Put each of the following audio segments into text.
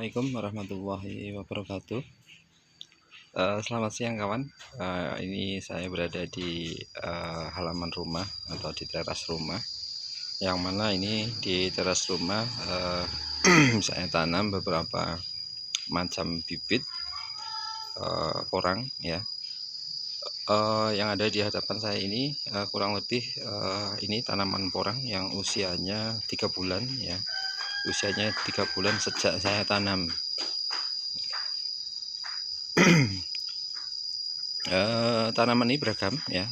Assalamualaikum warahmatullahi wabarakatuh. Selamat siang kawan. Ini saya berada di halaman rumah atau di teras rumah. Yang mana ini di teras rumah saya tanam beberapa macam bibit porang ya. Yang ada di hadapan saya ini kurang lebih ini tanaman porang yang usianya 3 bulan ya. Usianya 3 bulan sejak saya tanam. Tanaman ini beragam ya,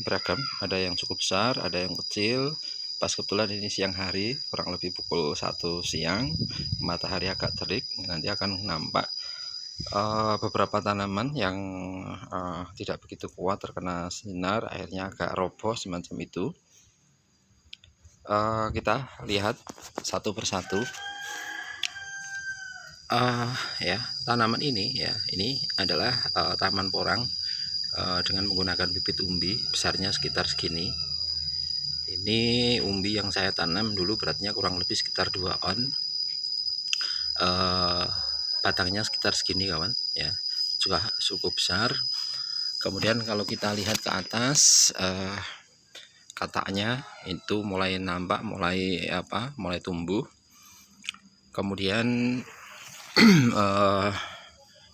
ada yang cukup besar, ada yang kecil. Pas kebetulan ini siang hari, kurang lebih pukul 1 siang, matahari agak terik, nanti akan nampak beberapa tanaman yang tidak begitu kuat terkena sinar, akhirnya agak roboh semacam itu. Kita lihat satu persatu. Ya, tanaman ini ya, ini adalah tanaman porang dengan menggunakan bibit umbi, besarnya sekitar segini. Ini umbi yang saya tanam dulu beratnya kurang lebih sekitar 2 on. Batangnya sekitar segini kawan ya, juga cukup besar. Kemudian kalau kita lihat ke atas, kataknya itu mulai nampak, mulai tumbuh. Kemudian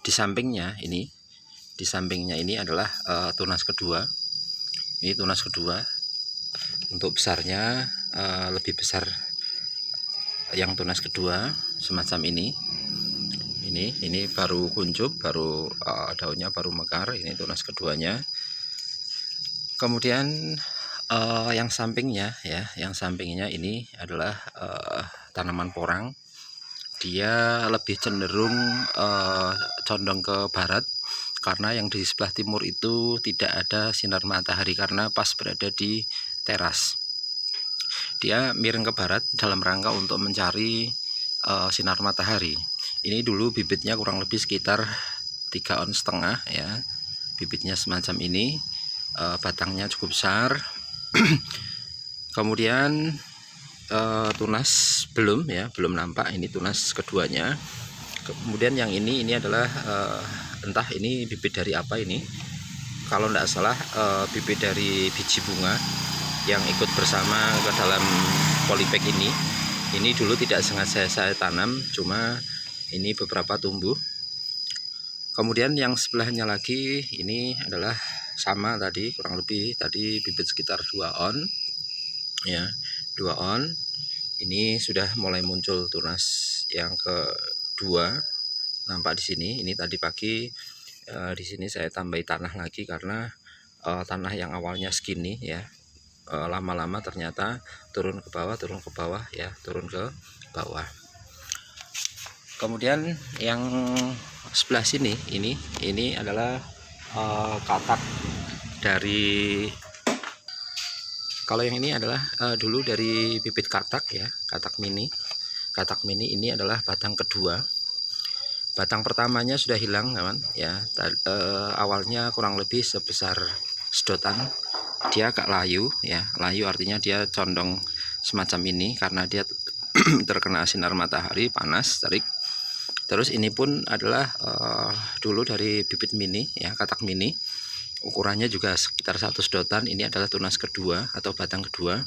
di sampingnya ini adalah tunas kedua. Ini tunas kedua. Untuk besarnya lebih besar yang tunas kedua semacam ini. Ini baru kuncup, baru daunnya baru mekar. Ini tunas keduanya. Kemudian yang sampingnya ini adalah tanaman porang. Dia lebih cenderung condong ke barat, karena yang di sebelah timur itu tidak ada sinar matahari karena pas berada di teras. Dia miring ke barat dalam rangka untuk mencari sinar matahari. Ini dulu bibitnya kurang lebih sekitar 3,5 on ya. Bibitnya semacam ini, batangnya cukup besar. Kemudian tunas belum nampak, ini tunas keduanya. Kemudian yang ini adalah entah ini bibit dari apa ini. Kalau tidak salah bibit dari biji bunga yang ikut bersama ke dalam polybag ini. Ini dulu tidak sengaja saya tanam, cuma ini beberapa tumbuh. Kemudian yang sebelahnya lagi ini adalah sama tadi, kurang lebih tadi bibit sekitar 2 on ya, 2 on. Ini sudah mulai muncul tunas yang kedua, nampak di sini. Ini tadi pagi di sini saya tambahi tanah lagi karena tanah yang awalnya segini ya, lama-lama ternyata turun ke bawah ya, turun ke bawah. Kemudian yang sebelah sini ini adalah katak dari, kalau yang ini adalah dulu dari bibit katak ya, katak mini. Katak mini ini adalah batang kedua. Batang pertamanya sudah hilang kawan ya. Awalnya kurang lebih sebesar sedotan. Dia agak layu ya. Layu artinya dia condong semacam ini karena dia terkena sinar matahari, panas, terik. Terus ini pun adalah dulu dari bibit mini ya, katak mini. Ukurannya juga sekitar 1 sedotan. Ini adalah tunas kedua atau batang kedua.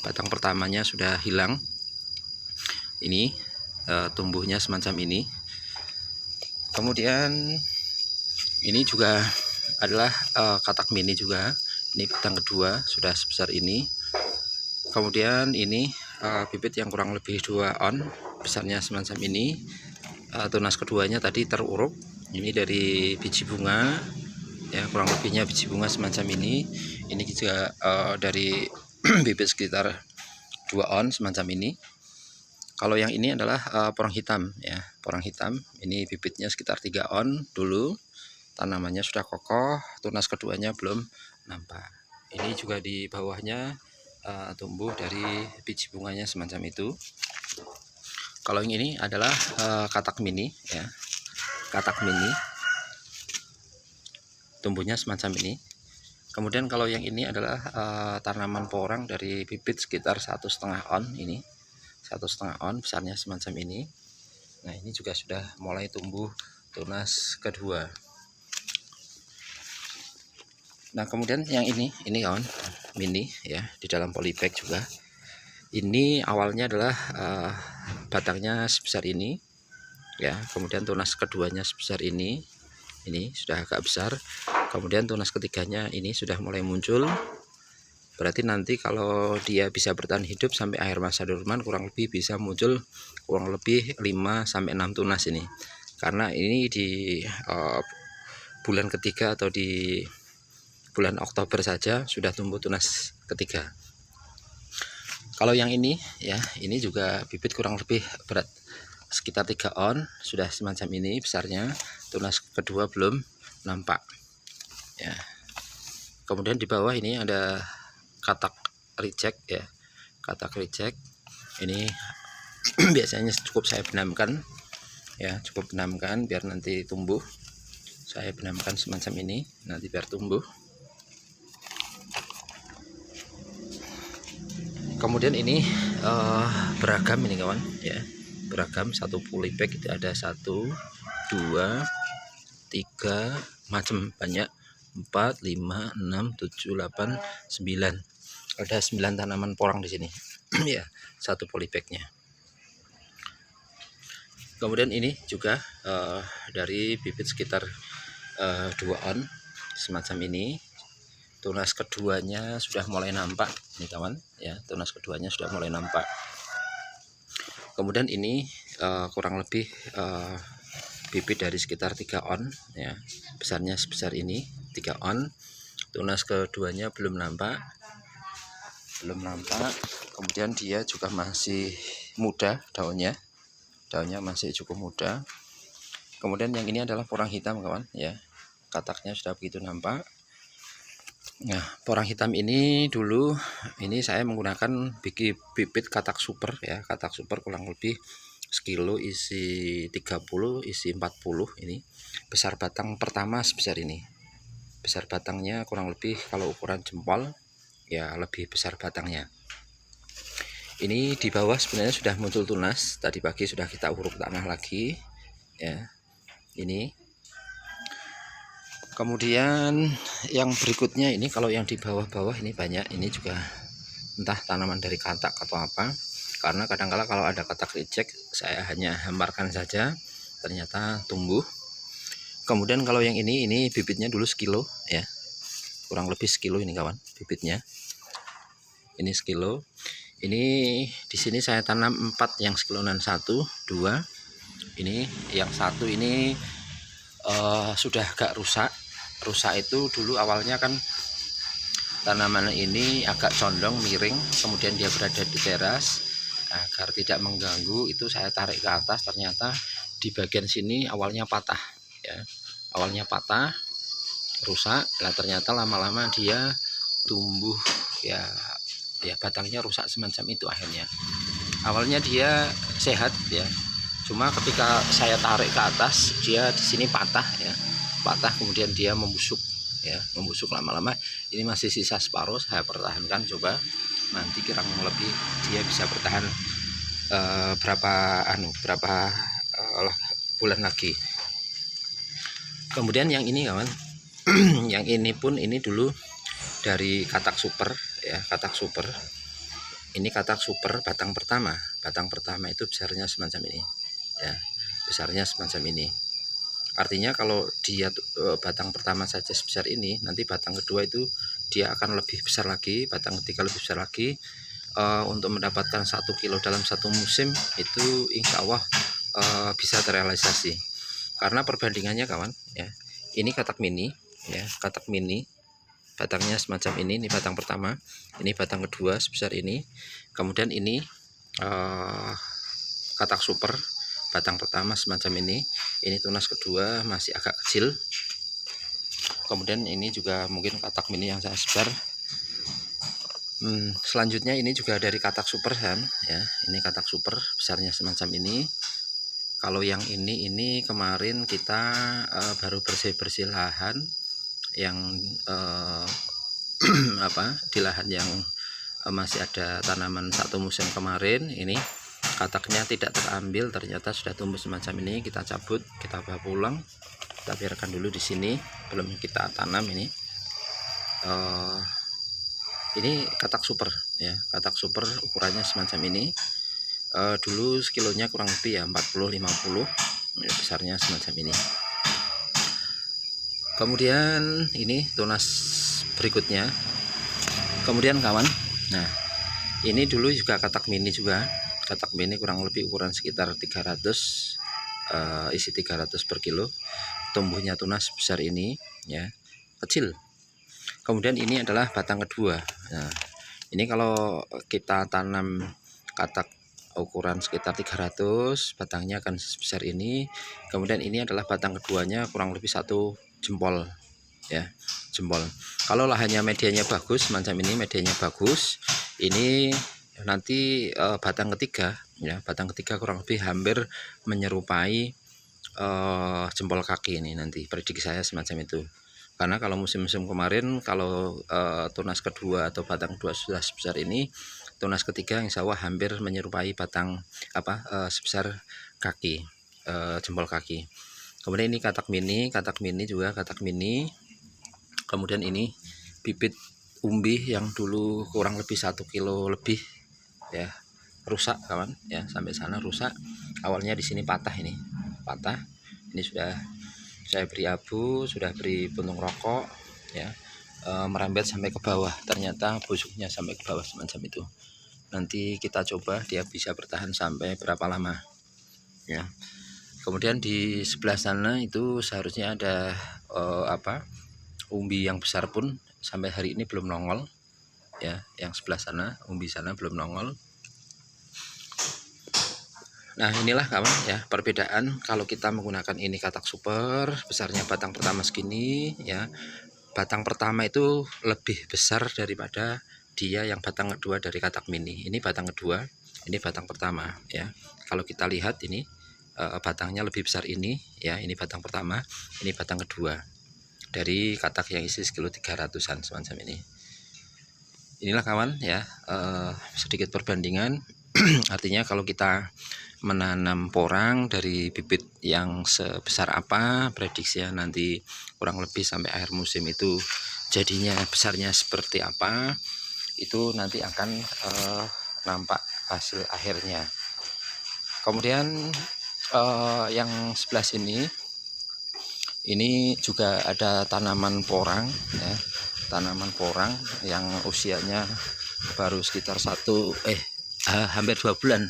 Batang pertamanya sudah hilang. Ini tumbuhnya semacam ini. Kemudian ini juga adalah katak mini juga. Ini batang kedua sudah sebesar ini. Kemudian ini bibit yang kurang lebih 2 on, besarnya semacam ini. Tunas keduanya tadi teruruk. Ini dari biji bunga ya, kurang lebihnya biji bunga semacam ini. Ini juga dari bibit sekitar 2 on semacam ini. Kalau yang ini adalah porang hitam ya, porang hitam. Ini bibitnya sekitar 3 on dulu. Tanamannya sudah kokoh, tunas keduanya belum nampak. Ini juga di bawahnya tumbuh dari biji bunganya semacam itu. Kalau yang ini adalah katak mini ya, katak mini. Tumbuhnya semacam ini. Kemudian kalau yang ini adalah tanaman porang dari bibit sekitar 1,5 on ini, 1,5 on, besarnya semacam ini. Nah, ini juga sudah mulai tumbuh tunas kedua. Nah, kemudian yang ini kawan, mini ya, di dalam polybag juga. Ini awalnya adalah batangnya sebesar ini ya, kemudian tunas keduanya sebesar ini sudah agak besar, kemudian tunas ketiganya ini sudah mulai muncul. Berarti nanti kalau dia bisa bertahan hidup sampai akhir masa dorman, kurang lebih bisa muncul kurang lebih 5-6 tunas ini, karena ini di bulan ketiga atau di bulan Oktober saja sudah tumbuh tunas ketiga. Kalau yang ini ya, ini juga bibit kurang lebih berat sekitar 3 on, sudah semacam ini besarnya, tunas kedua belum nampak ya. Kemudian di bawah ini ada katak reject ya, katak reject ini biasanya cukup saya benamkan ya, cukup benamkan biar nanti tumbuh. Saya benamkan semacam ini nanti biar tumbuh. Kemudian ini beragam ini kawan ya, beragam. Satu polybag itu ada 1, 2, 3 macam, banyak, 4, 5, 6, 7, 8, 9. Ada 9 tanaman porang di sini ya, satu polybagnya. Kemudian ini juga dari bibit sekitar 2 on semacam ini. Tunas keduanya sudah mulai nampak nih kawan ya, tunas keduanya sudah mulai nampak. Kemudian ini kurang lebih bibit dari sekitar 3 on ya, besarnya sebesar ini, 3 on. Tunas keduanya belum nampak. Kemudian dia juga masih muda, daunnya masih cukup muda. Kemudian yang ini adalah porang hitam kawan ya, kataknya sudah begitu nampak. Nah, porang hitam ini dulu ini saya menggunakan bibit katak super ya, katak super kurang lebih sekilo isi 30, isi 40 ini. Besar batang pertama sebesar ini. Besar batangnya kurang lebih kalau ukuran jempol ya, lebih besar batangnya. Ini di bawah sebenarnya sudah muncul tunas, tadi pagi sudah kita uruk tanah lagi ya. Ini kemudian yang berikutnya ini, kalau yang di bawah-bawah ini banyak, ini juga entah tanaman dari katak atau apa, karena kadang-kala kalau ada katak reject saya hanya hamparkan saja, ternyata tumbuh. Kemudian kalau yang ini bibitnya dulu sekilo ya, kurang lebih sekilo ini kawan bibitnya, ini sekilo. Ini di sini saya tanam 4 yang sekilonan, 1, 2, ini yang 1 ini sudah agak rusak itu dulu awalnya kan tanaman ini agak condong miring, kemudian dia berada di teras. Agar tidak mengganggu itu saya tarik ke atas, ternyata di bagian sini awalnya patah ya, awalnya patah rusak. Nah, ternyata lama-lama dia tumbuh ya batangnya rusak semacam itu. Akhirnya awalnya dia sehat ya, cuma ketika saya tarik ke atas dia di sini patah ya, kemudian dia membusuk ya, lama-lama. Ini masih sisa separuh, saya pertahankan, coba nanti kurang lebih dia bisa bertahan berapa bulan lagi. Kemudian yang ini kawan yang ini pun ini dulu dari katak super ya, katak super. Ini katak super batang pertama itu besarnya semacam ini ya, besarnya semacam ini. Artinya kalau dia batang pertama saja sebesar ini, nanti batang kedua itu dia akan lebih besar lagi, batang ketiga lebih besar lagi. Untuk mendapatkan 1 kilo dalam satu musim itu insya Allah bisa terrealisasi. Karena perbandingannya kawan ya, ini katak mini ya, katak mini batangnya semacam ini batang pertama, ini batang kedua sebesar ini. Kemudian ini katak super batang pertama semacam ini tunas kedua masih agak kecil. Kemudian ini juga mungkin katak mini yang saya sebar. Selanjutnya ini juga dari katak super kan ya, ini katak super besarnya semacam ini. Kalau yang ini kemarin kita baru bersih lahan yang di lahan yang masih ada tanaman satu musim kemarin. Ini kataknya tidak terambil, ternyata sudah tumbuh semacam ini. Kita cabut, kita bawa pulang, kita biarkan dulu di sini, belum kita tanam ini. Ini katak super ya, katak super ukurannya semacam ini. Dulu sekilonya kurang lebih ya 40-50, besarnya semacam ini. Kemudian ini tunas berikutnya. Kemudian kawan, nah ini dulu juga katak mini juga. Katak mini kurang lebih ukuran sekitar 300, isi 300 per kilo. Tumbuhnya tunas besar ini ya, kecil. Kemudian ini adalah batang kedua. Nah ini kalau kita tanam katak ukuran sekitar 300, batangnya akan sebesar ini. Kemudian ini adalah batang keduanya, kurang lebih 1 jempol ya, jempol. Kalau lahannya medianya bagus semacam ini, medianya bagus, ini nanti batang ketiga ya, batang ketiga kurang lebih hampir menyerupai jempol kaki ini, nanti prediksi saya semacam itu. Karena kalau musim-musim kemarin, kalau tunas kedua atau batang kedua sudah sebesar ini, tunas ketiga insya Allah hampir menyerupai batang sebesar kaki, jempol kaki. Kemudian ini katak mini juga katak mini. Kemudian ini bibit umbi yang dulu kurang lebih 1 kilo lebih ya, rusak kawan ya, sampai sana rusak. Awalnya di sini patah, ini patah. Ini sudah saya beri abu, sudah beri puntung rokok ya, merembet sampai ke bawah, ternyata busuknya sampai ke bawah semacam itu. Nanti kita coba dia bisa bertahan sampai berapa lama ya. Kemudian di sebelah sana itu seharusnya ada umbi yang besar pun sampai hari ini belum nongol ya. Yang sebelah sana, umbi sana belum nongol. Nah inilah kawan ya, perbedaan kalau kita menggunakan ini katak super, besarnya batang pertama segini ya. Batang pertama itu lebih besar daripada dia yang batang kedua dari katak mini. Ini batang kedua, ini batang pertama ya. Kalau kita lihat ini batangnya lebih besar ini ya, ini batang pertama, ini batang kedua dari katak yang isi sekilo 300-an semacam ini. Inilah kawan ya, sedikit perbandingan. Artinya kalau kita menanam porang dari bibit yang sebesar apa, prediksinya nanti kurang lebih sampai akhir musim itu jadinya besarnya seperti apa, itu nanti akan nampak hasil akhirnya. Kemudian yang sebelah sini ini juga ada tanaman porang ya, tanaman porang yang usianya baru sekitar hampir 2 bulan,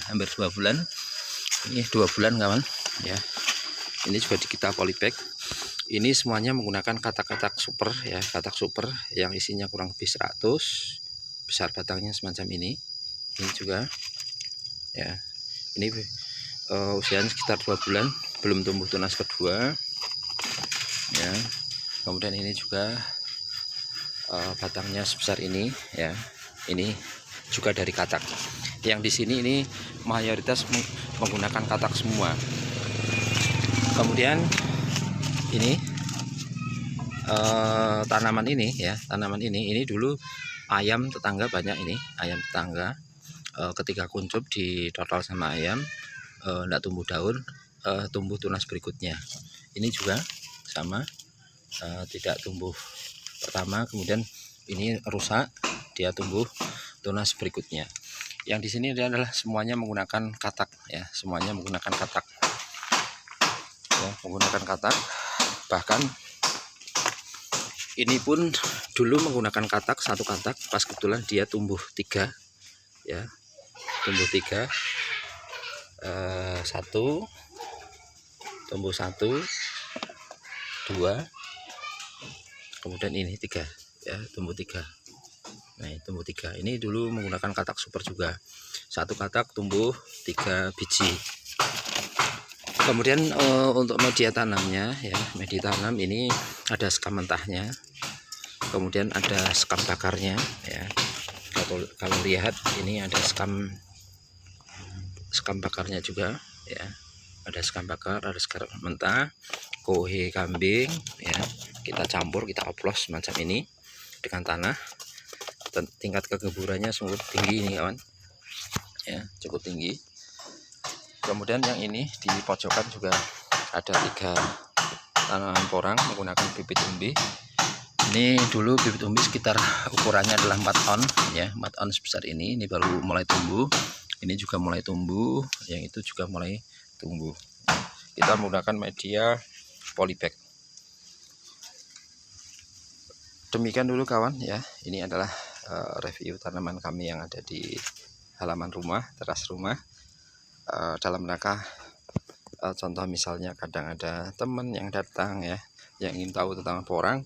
ini 2 bulan kawan ya. Ini juga kita polybag. Ini semuanya menggunakan katak-katak super ya, katak super yang isinya kurang lebih 100, besar batangnya semacam ini. Ini juga ya, ini usianya sekitar 2 bulan, belum tumbuh tunas kedua ya. Kemudian ini juga batangnya sebesar ini ya, ini juga dari katak. Yang di sini ini mayoritas menggunakan katak semua. Kemudian ini tanaman ini ya, tanaman ini dulu ayam tetangga banyak, ini ayam tetangga ketika kuncup di total sama ayam, enggak tumbuh daun, tumbuh tunas berikutnya. Ini juga sama, tidak tumbuh pertama, kemudian ini rusak, dia tumbuh tunas berikutnya. Yang di sini adalah semuanya menggunakan katak ya, semuanya menggunakan katak ya, menggunakan katak. Bahkan ini pun dulu menggunakan katak, 1 katak, pas kebetulan dia tumbuh 3 ya, tumbuh 3, 1 tumbuh 1, 2, kemudian ini 3 ya, tumbuh 3. Nah, tumbuh 3. Ini dulu menggunakan katak super juga. 1 katak tumbuh 3 biji. Kemudian untuk media tanamnya ya, media tanam ini ada sekam mentahnya. Kemudian ada sekam bakarnya ya. Kalau lihat ini ada sekam bakarnya juga ya. Ada sekam bakar, ada sekam mentah, kohe kambing ya. Kita campur, kita oplos semacam ini dengan tanah. Tingkat kegeburannya cukup tinggi ini kawan ya, cukup tinggi. Kemudian yang ini di pojokan juga ada 3 tanaman porang menggunakan bibit umbi. Ini dulu bibit umbi sekitar ukurannya adalah 4 on ya, 4 on sebesar ini. Ini baru mulai tumbuh. Ini juga mulai tumbuh, yang itu juga mulai tumbuh. Kita menggunakan media polybag. Demikian dulu kawan ya. Ini adalah review tanaman kami yang ada di halaman rumah, teras rumah. Dalam rangka contoh misalnya kadang ada teman yang datang ya, yang ingin tahu tentang porang,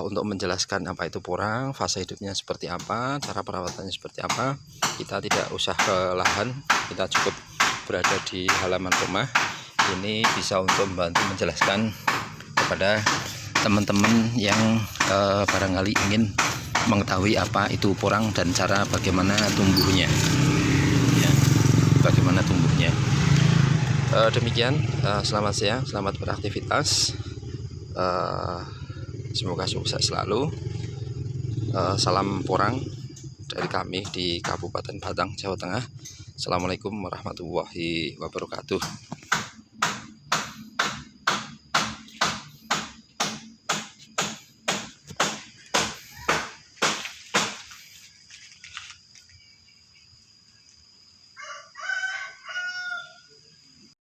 untuk menjelaskan apa itu porang, fase hidupnya seperti apa, cara perawatannya seperti apa. Kita tidak usah ke lahan, kita cukup berada di halaman rumah. Ini bisa untuk membantu menjelaskan kepada teman-teman yang barangkali ingin mengetahui apa itu porang dan cara bagaimana tumbuhnya ya, bagaimana tumbuhnya. Demikian, selamat siang, selamat beraktivitas, semoga sukses selalu. Salam porang dari kami di Kabupaten Batang, Jawa Tengah. Assalamualaikum warahmatullahi wabarakatuh.